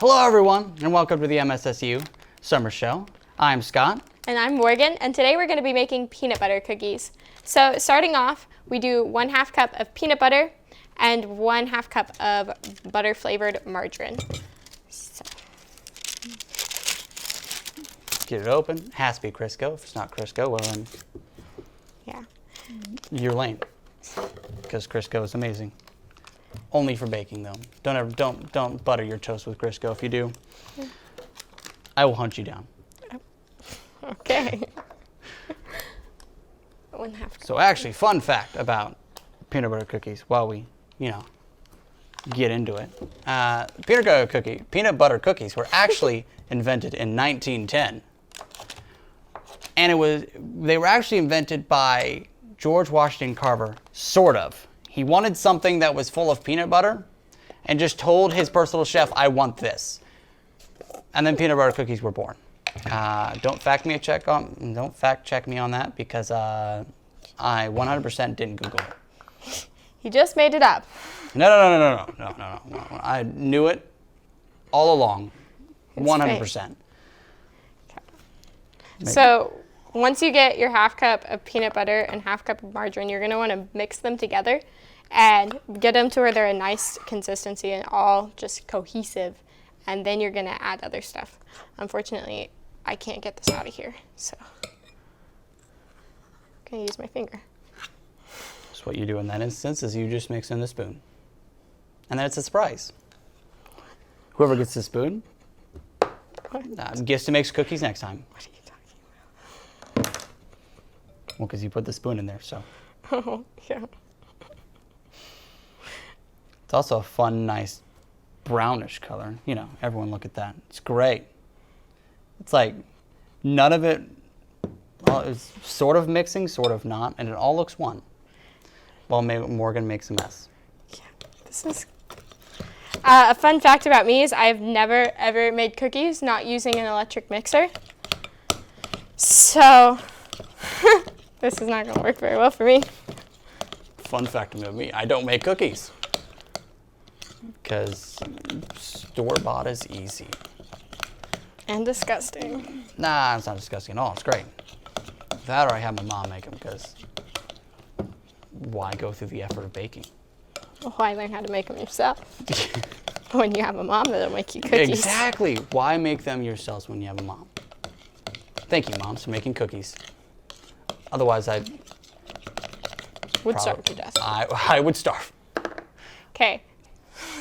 Hello everyone, and welcome to the MSSU Summer Show. I'm Scott. And I'm Morgan, and today we're going to be making peanut butter cookies. So starting off, we do 1/2 cup of peanut butter and 1/2 cup of butter flavored margarine. So. Get it open. Has to be Crisco. If it's not Crisco, well then Yeah. you're lame. Because Crisco is amazing. Only for baking though. Don't butter your toast with Crisco. If you do, I will hunt you down. Okay. 1/2 cup. So actually, fun fact about peanut butter cookies while we, get into it. Peanut butter cookies were actually invented in 1910. And they were actually invented by George Washington Carver, sort of. He wanted something that was full of peanut butter and just told his personal chef, I want this. And then peanut butter cookies were born. Don't fact check me on that because I 100% didn't Google it. You just made it up. No. I knew it all along, 100%. So once you get your 1/2 cup of peanut butter and 1/2 cup of margarine, you're going to want to mix them together and get them to where they're a nice consistency and all just cohesive. And then you're going to add other stuff. Unfortunately, I can't get this out of here, so I'm going to use my finger. So what you do in that instance is you just mix in the spoon. And then it's a surprise. Whoever gets the spoon gets to make cookies next time. What are you talking about? Well, because you put the spoon in there, so. Oh, yeah. It's also a fun, nice brownish color. Everyone look at that. It's great. It's like none of it, well, it's sort of mixing, sort of not, and it all looks one. While Morgan makes a mess. Yeah, this is... a fun fact about me is I've never, ever made cookies not using an electric mixer. So, this is not going to work very well for me. Fun fact about me, I don't make cookies. Because store-bought is easy. And disgusting. Nah, it's not disgusting at all. It's great. That or I have my mom make them because why go through the effort of baking? Well, why learn how to make them yourself? When you have a mom that'll make you cookies. Exactly. Why make them yourselves when you have a mom? Thank you, moms, for making cookies. Otherwise, I would starve to death. I would starve. Okay.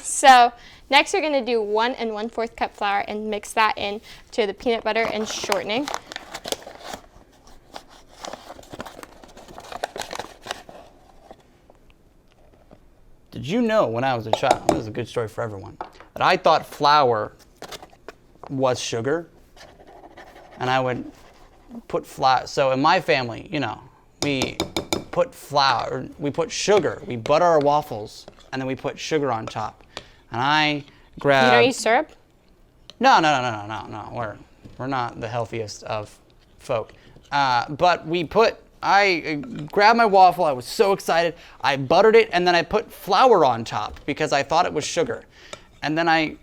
So next you're going to do 1 1/4 cup flour and mix that in to the peanut butter and shortening. Did you know when I was a child, this is a good story for everyone, that I thought flour was sugar? And I would put flour, so in my family, we put flour, we put sugar, we butter our waffles, and then we put sugar on top. And I grabbed... You don't use syrup? No. We're not the healthiest of folk. But I grabbed my waffle, I was so excited, I buttered it, and then I put flour on top because I thought it was sugar. And then I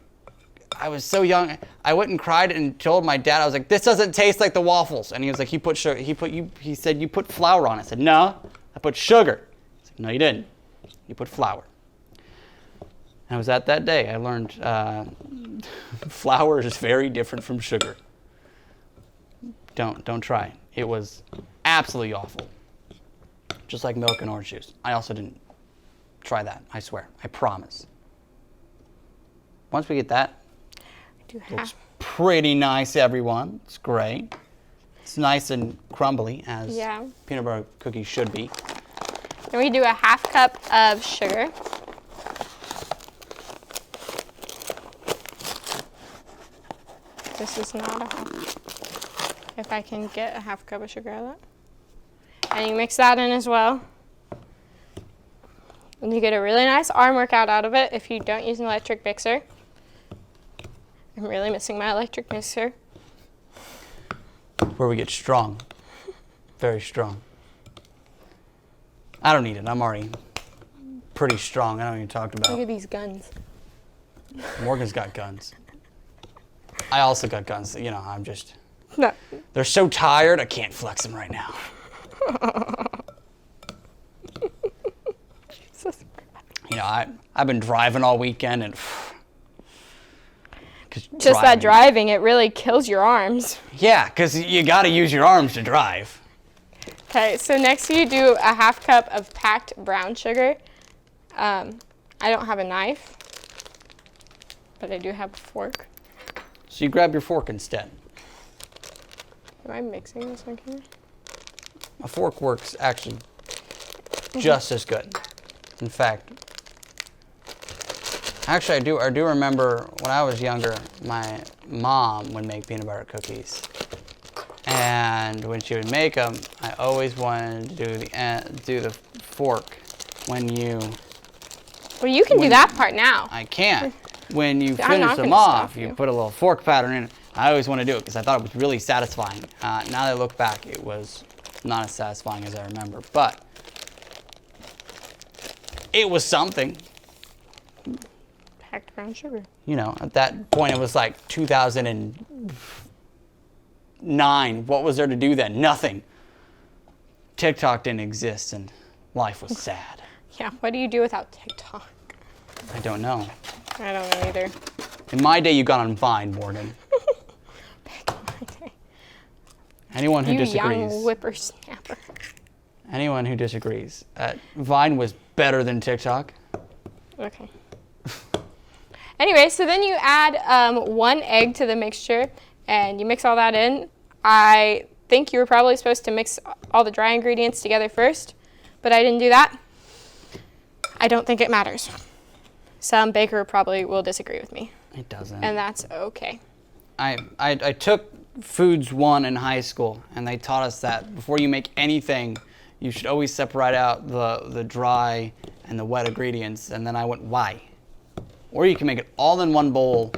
was so young, I went and cried and told my dad, I was like, this doesn't taste like the waffles. And he was like, he put sugar, he said, you put flour on it. I said, no, I put sugar. I said, no, you didn't. You put flour. And it was at that day I learned flour is very different from sugar. Don't try it. It was absolutely awful. Just like milk and orange juice. I also didn't try that, I swear. I promise. Once we get that, it looks pretty nice, everyone. It's great. It's nice and crumbly, as peanut butter cookies should be. Then we do a 1/2 cup of sugar. This is not a half. If I can get a 1/2 cup of sugar out of that. And you mix that in as well. And you get a really nice arm workout out of it if you don't use an electric mixer. I'm really missing my electric mixer. Where we get strong. Very strong. I don't need it. I'm already pretty strong. I don't even talk about. Look at these guns. Morgan's got guns. I also got guns. You know, I'm just. No. They're so tired, I can't flex them right now. Jesus. You know, I've been driving all weekend and. Just that driving, it really kills your arms. Yeah, because you got to use your arms to drive. Okay, so next you do a 1/2 cup of packed brown sugar. I don't have a knife, but I do have a fork. So you grab your fork instead. Am I mixing this on camera? A fork works actually just as good. In fact, actually I do remember when I was younger, my mom would make peanut butter cookies. And when she would make them, I always wanted to do the fork when you... Well, you can do that part now. I can't. When you I'm finish not them gonna off, stop you you. put a little fork pattern in it. I always want to do it because I thought it was really satisfying. Now that I look back, it was not as satisfying as I remember, but it was something. Packed brown sugar. You know, at that point it was like 2009. What was there to do then? Nothing. TikTok didn't exist and life was sad. Yeah, what do you do without TikTok? I don't know. I don't know either. In my day, you got on Vine, Morgan. Back in my day. Anyone who You disagrees. young whippersnapper. Anyone who disagrees. Vine was better than TikTok. Okay. Anyway, so then you add 1 egg to the mixture, and you mix all that in. I think you were probably supposed to mix all the dry ingredients together first, but I didn't do that. I don't think it matters. Some baker probably will disagree with me. It doesn't. And that's okay. I took Foods 1 in high school, and they taught us that before you make anything, you should always separate out the dry and the wet ingredients. And then I went, why? Or you can make it all in one bowl.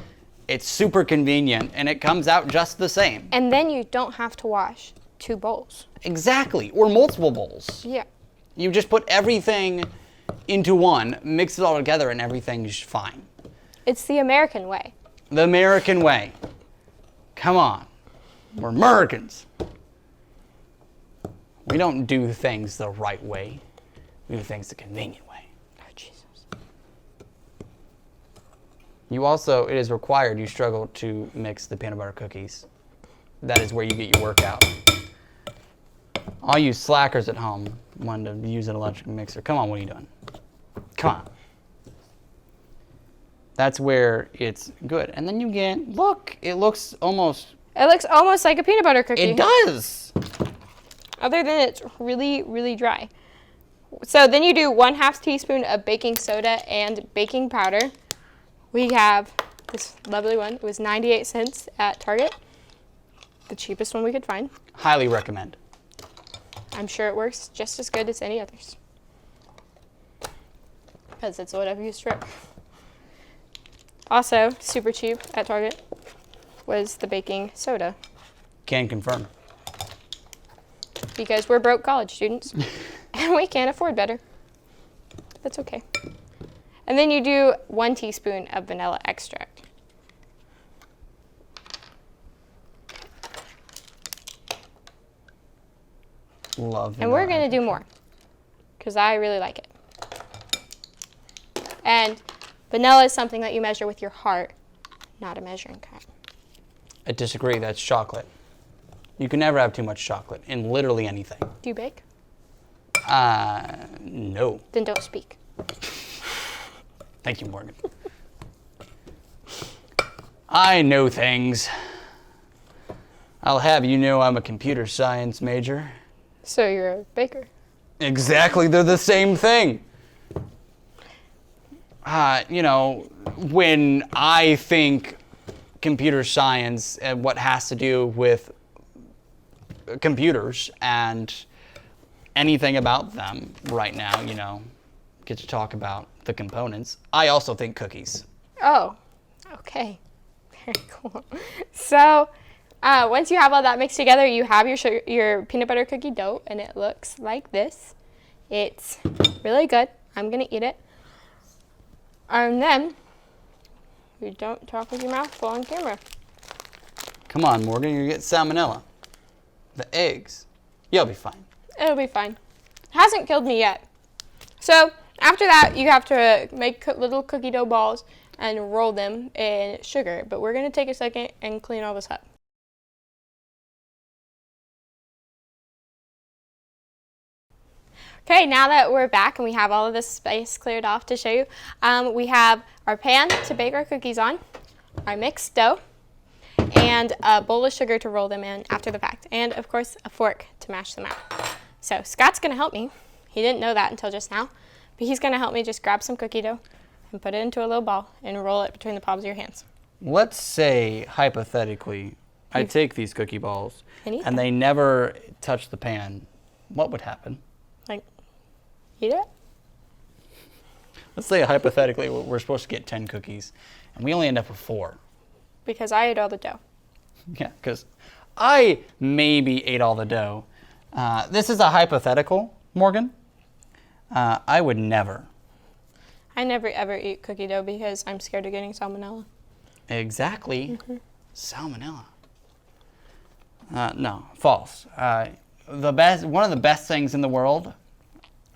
It's super convenient, and it comes out just the same. And then you don't have to wash 2 bowls. Exactly, or multiple bowls. Yeah. You just put everything into one, mix it all together, and everything's fine. It's the American way. The American way. Come on. We're Americans. We don't do things the right way. We do things the convenient way. Oh, Jesus. You also, it is required, you struggle to mix the peanut butter cookies. That is where you get your workout. All you slackers at home wanting to use an electric mixer. Come on, what are you doing? Come on. That's where it's good. And then you get, look, it looks almost... It looks almost like a peanut butter cookie. It does. Other than it's really, really dry. So then you do 1/2 teaspoon of baking soda and baking powder. We have this lovely one. It was 98 cents at Target. The cheapest one we could find. Highly recommend. I'm sure it works just as good as any others. Because it's whatever you strip. Also, super cheap at Target was the baking soda. Can confirm. Because we're broke college students. And we can't afford better. That's okay. And then you do 1 teaspoon of vanilla extract. Love And we're going to do more. Because I really like it. And vanilla is something that you measure with your heart, not a measuring cup. I disagree. That's chocolate. You can never have too much chocolate in literally anything. Do you bake? No. Then don't speak. Thank you, Morgan. I know things. I'll have you know I'm a computer science major. So you're a baker. Exactly, they're the same thing. You know, when I think computer science and what has to do with computers and anything about them right now, you know, get to talk about the components, I also think cookies. Oh, okay. Very cool. So once you have all that mixed together, you have your peanut butter cookie dough, and it looks like this. It's really good. I'm going to eat it. And then, you don't talk with your mouth full on camera. Come on, Morgan, you're gonna get salmonella. The eggs. You'll be fine. It'll be fine. Hasn't killed me yet. So after that, you have to make little cookie dough balls and roll them in sugar. But we're gonna take a second and clean all this up. Okay, now that we're back and we have all of this space cleared off to show you, we have our pan to bake our cookies on, our mixed dough, and a bowl of sugar to roll them in after the fact, and of course a fork to mash them out. So Scott's gonna help me. He didn't know that until just now, but he's gonna help me just grab some cookie dough and put it into a little ball and roll it between the palms of your hands. Let's say, hypothetically, I take these cookie balls and they never touch the pan. What would happen? Like, eat it? Let's say, hypothetically, we're supposed to get 10 cookies and we only end up with 4. Because I ate all the dough. Yeah, because I maybe ate all the dough. This is a hypothetical, Morgan. I would never. I never ever eat cookie dough because I'm scared of getting salmonella. Exactly. Salmonella. No, false. One of the best things in the world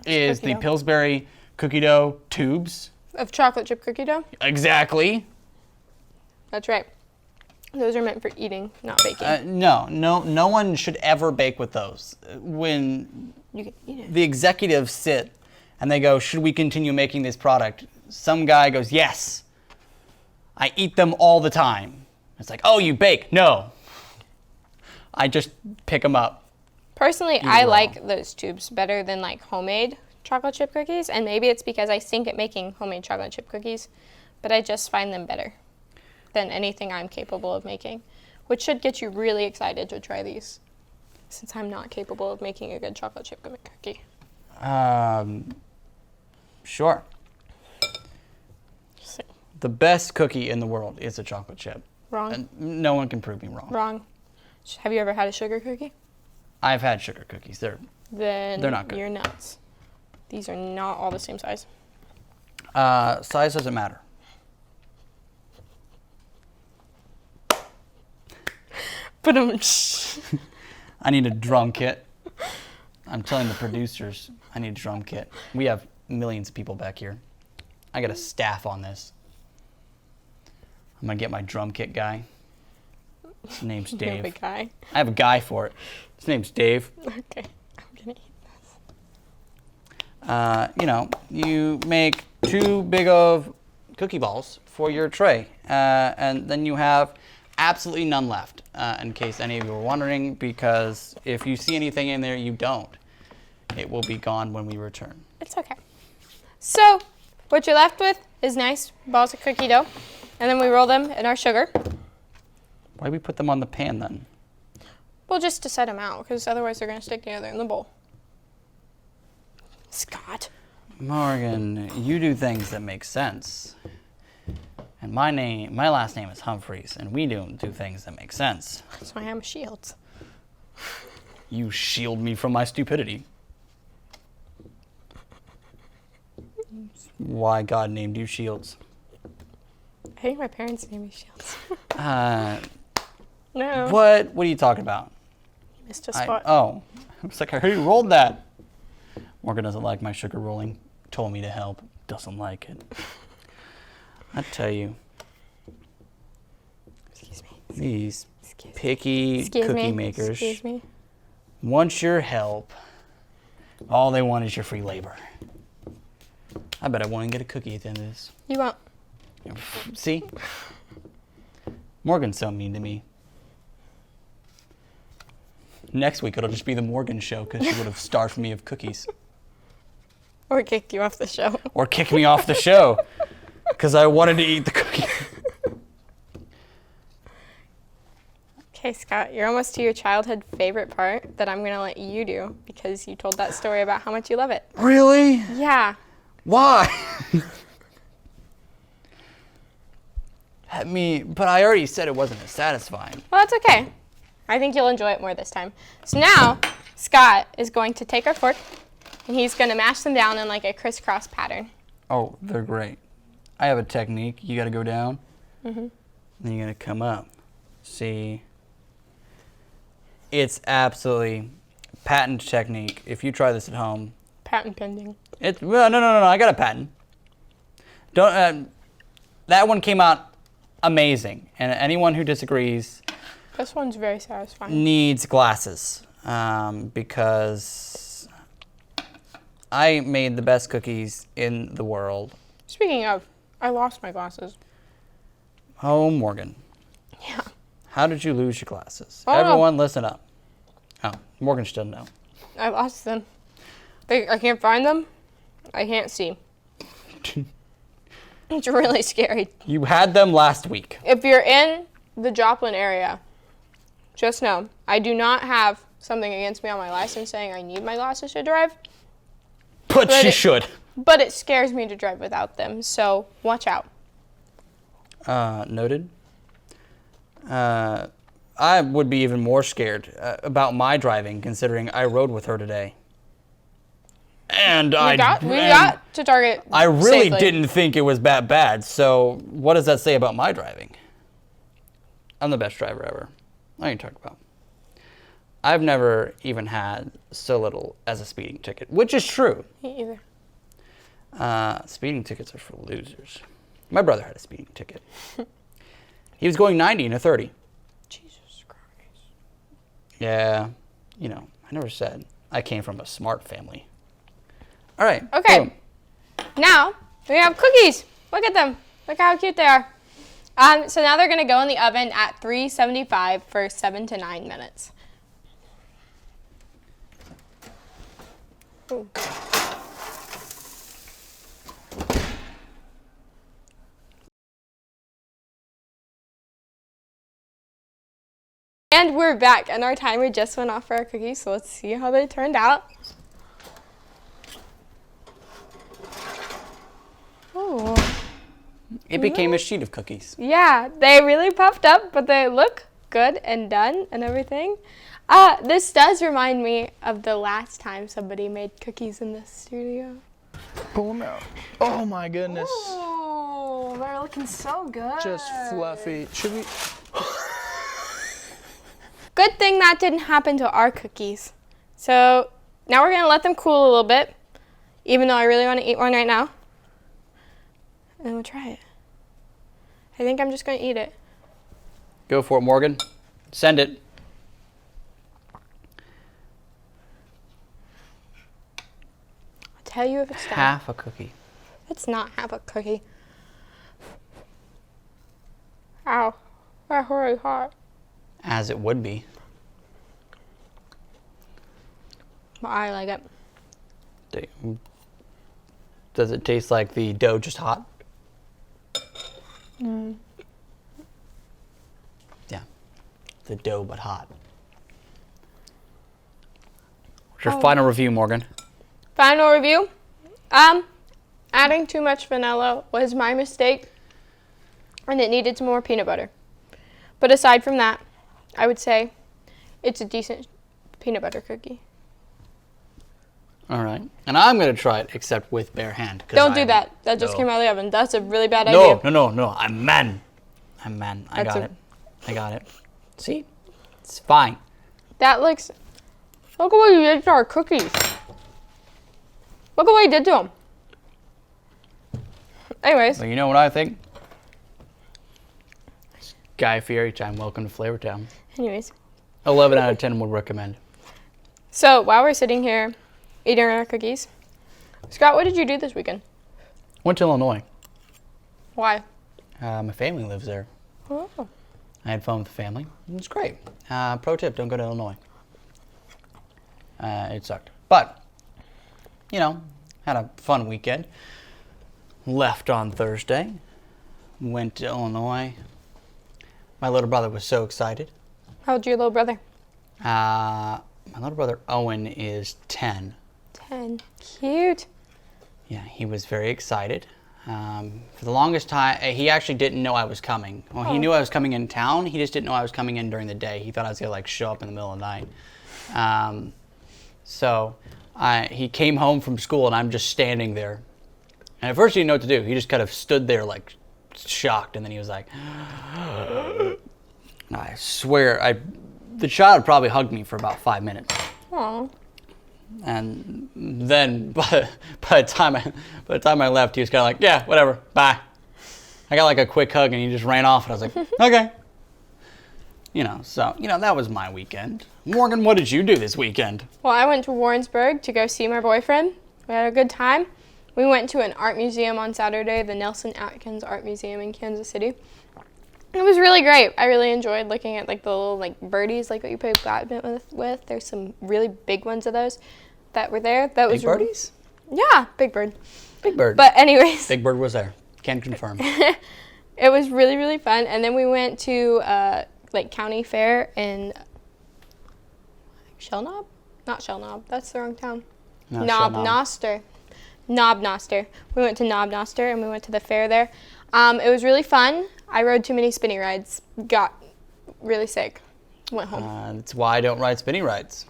is the Pillsbury cookie dough tubes. Of chocolate chip cookie dough? Exactly. That's right. Those are meant for eating, not baking. No one should ever bake with those. When You can eat it. the executives sit and they go, should we continue making this product? Some guy goes, yes. I eat them all the time. It's like, oh, you bake? No. I just pick them up. Personally, I like those tubes better than like homemade chocolate chip cookies, and maybe it's because I stink at making homemade chocolate chip cookies, but I just find them better than anything I'm capable of making, which should get you really excited to try these, since I'm not capable of making a good chocolate chip cookie. Sure. So, The best cookie in the world is a chocolate chip. wrong. And no one can prove me wrong. Wrong. Have you ever had a sugar cookie? I've had sugar cookies. They're not good. You're nuts. These are not all the same size. Size doesn't matter. But I need a drum kit. I'm telling the producers I need a drum kit. We have millions of people back here. I got a staff on this. I'm gonna get my drum kit guy. His name's you have Dave. a guy. I have a guy for it. His name's Dave. Okay, I'm gonna eat this. You make 2 big of cookie balls for your tray, and then you have absolutely none left, in case any of you were wondering, because if you see anything in there you don't, it will be gone when we return. It's okay. So, what you're left with is nice balls of cookie dough, and then we roll them in our sugar. Why we put them on the pan then? Well, just to set them out, because otherwise they're going to stick together in the bowl. Scott. Morgan, you do things that make sense. And my last name is Humphreys, and we don't do things that make sense. So I am Shields. You shield me from my stupidity. Why God named you Shields. I think my parents named me Shields. No. What are you talking about? Missed a spot. I was like, I heard you rolled that. Morgan doesn't like my sugar rolling. Told me to help. Doesn't like it. I tell you. Excuse me. These picky cookie makers Excuse me. want your help. All they want is your free labor. I bet I won't even get a cookie at the end of this. You won't. See? Morgan's so mean to me. Next week it'll just be the Morgan show because she would have starved me of cookies. Or kicked you off the show. Or kick me off the show because I wanted to eat the cookie. Okay, Scott, you're almost to your childhood favorite part that I'm going to let you do because you told that story about how much you love it. Really? Yeah. Why? But I already said it wasn't as satisfying. Well, that's okay. I think you'll enjoy it more this time. So now, Scott is going to take our fork, and he's going to mash them down in like a crisscross pattern. Oh, they're great. I have a technique. You got to go down, then you got to come up. See, It's absolutely patent technique. If you try this at home, Patent pending. it's well, no. I got a patent. Don't. That one came out amazing, and anyone who disagrees This one's very satisfying. needs glasses because I made the best cookies in the world. Speaking of, I lost my glasses. Oh, Morgan. Yeah. How did you lose your glasses? Oh. Everyone, listen up. Oh, Morgan should know. I lost them. I can't find them. I can't see. It's really scary. You had them last week. If you're in the Joplin area, just know I do not have something against me on my license saying I need my glasses to drive, But you should. but it scares me to drive without them, so watch out. Noted. I would be even more scared about my driving, considering I rode with her today. And We got to Target. I really safely. didn't think it was that bad. So what does that say about my driving? I'm the best driver ever. What are you talking about? I've never even had so little as a speeding ticket, which is true. Me either. Speeding tickets are for losers. My brother had a speeding ticket. He was going 90 in a 30. Jesus Christ. Yeah, I never said I came from a smart family. All right. Okay. Boom. Now we have cookies. Look at them. Look how cute they are. So now they're gonna go in the oven at 375 for 7 to 9 minutes. Ooh. And we're back, and our timer just went off for our cookies, so let's see how they turned out. Ooh. It became a sheet of cookies. Yeah, they really puffed up, but they look good and done and everything. This does remind me of the last time somebody made cookies in this studio. Pull them out. Oh my goodness. Oh, they're looking so good. Just fluffy. Should we? Good thing that didn't happen to our cookies. So now we're gonna let them cool a little bit, even though I really want to eat one right now. And we'll try it. I think I'm just gonna eat it. Go for it, Morgan. Send it. I'll tell you if it's done. Half a cookie. It's not half a cookie. Ow, that's really hot. As it would be. But I like it. Does it taste like the dough just hot? Yeah. The dough but hot. What's your final review, Morgan? Final review. Adding too much vanilla was my mistake, and it needed some more peanut butter. But aside from that, I would say it's a decent peanut butter cookie. All right. And I'm going to try it, except with bare hand. Don't do that. That just came out of the oven. That's a really bad No, idea. no. I'm man. I That's got it. See? It's fine. That looks... Look at what you did to our cookies. Look at what you did to them. Anyways, Well, you know what I think? Guy Fieri time. Welcome to Flavortown. 11 out of 10 would recommend. So while we're sitting here eating our cookies, Scott, what did you do this weekend? Went to Illinois. Why? My family lives there. Oh. I had fun with the family. It was great. Pro tip, don't go to Illinois. It sucked. But, had a fun weekend. Left on Thursday. Went to Illinois. My little brother was so excited. How old's your little brother? My little brother Owen is 10. 10. Cute. Yeah, he was very excited. For the longest time, he actually didn't know I was coming. Well, he knew I was coming in town. He just didn't know I was coming in during the day. He thought I was going to show up in the middle of the night. So he came home from school and I'm just standing there. And at first he didn't know what to do. He just kind of stood there shocked, and then he was like, I swear, the child probably hugged me for about 5 minutes. Aw. And then by the time I left, he was kind of like, yeah, whatever, bye. I got like a quick hug and he just ran off and I was like, okay. So that was my weekend. Morgan, what did you do this weekend? Well, I went to Warrensburg to go see my boyfriend. We had a good time. We went to an art museum on Saturday, the Nelson Atkins Art Museum in Kansas City. It was really great. I really enjoyed looking at like the little like birdies, like what you play badminton with. There's some really big ones of those that were there. That was Big birdies? Yeah, big bird. Big bird. But anyways, Big bird was there. Can confirm. it was really, really fun. And then we went to like county fair in Shellknob? Not Shellknob. That's the wrong town. No, Knobnoster. Knobnoster. We went to Knobnoster and we went to the fair there. It was really fun. I rode too many spinny rides. Got really sick. Went home. That's why I don't ride spinny rides.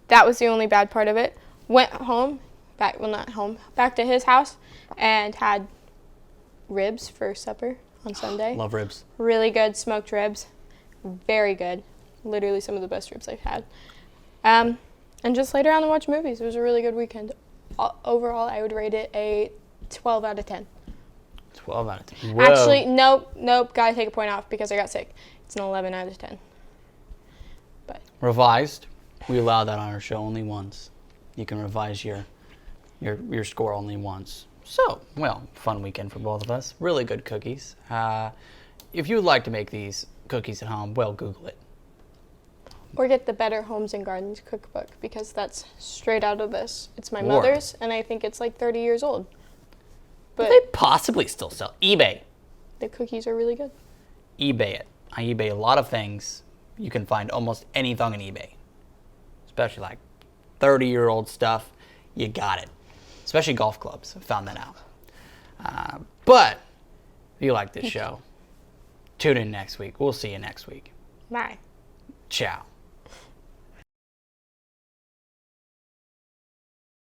That was the only bad part of it. Went home. Back to his house and had ribs for supper on Sunday. Love ribs. Really good smoked ribs. Very good. Literally some of the best ribs I've had. And just laid around and watched movies. It was a really good weekend. Overall, I would rate it a 12 out of 10. 12 out of 10. Whoa. Actually, nope. Gotta take a point off because I got sick. It's an 11 out of 10. But Revised. We allow that on our show only once. You can revise your score only once. So, fun weekend for both of us. Really good cookies. If you would like to make these cookies at home, Google it. or get the Better Homes and Gardens cookbook because that's straight out of this. It's my Or- mother's, and I think it's like 30 years old. But They possibly still sell. eBay. the cookies are really good. eBay it. I eBay a lot of things. You can find almost anything on eBay. Especially like 30-year-old stuff. You got it. Especially golf clubs. I found that out. But if you like this show, tune in next week. We'll see you next week. Bye. Ciao.